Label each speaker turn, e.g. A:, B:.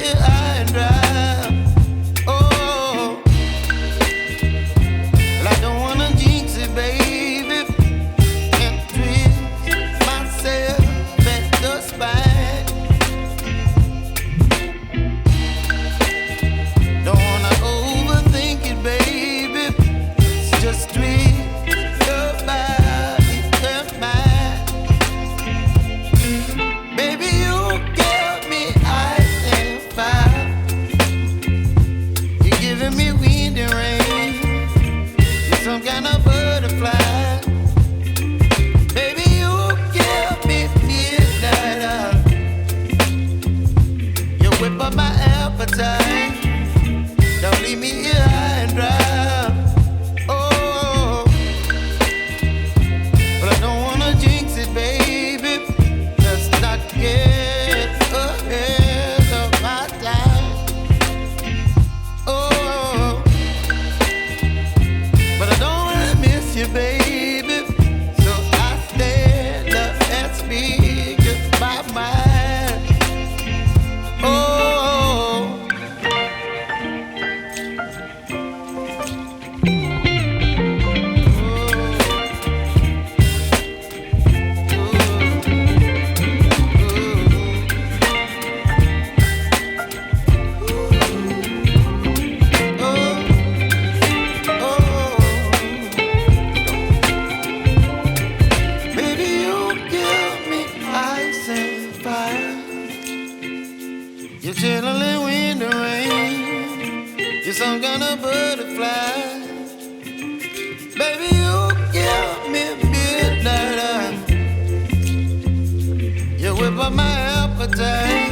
A: here high and dry. Oh, well, I don't wanna jinx it, baby, and twist myself at the spine. Don't wanna overthink it, baby. It's just twist your body and mine. Baby, you give me ice and fire. You're giving me wind and rain. You're some kind of butterfly. Baby, you give me midnight. You whip up my appetite. Don't leave me here high and dry. Oh, but I don't wanna jinx it, baby. Let's not get ahead of my time. Oh, but I don't wanna miss you, baby. So I stand up and speak my mind. Oh. You're chilling wind and rain. You're some kind of butterfly. Baby, you give me midnight. You whip up my appetite.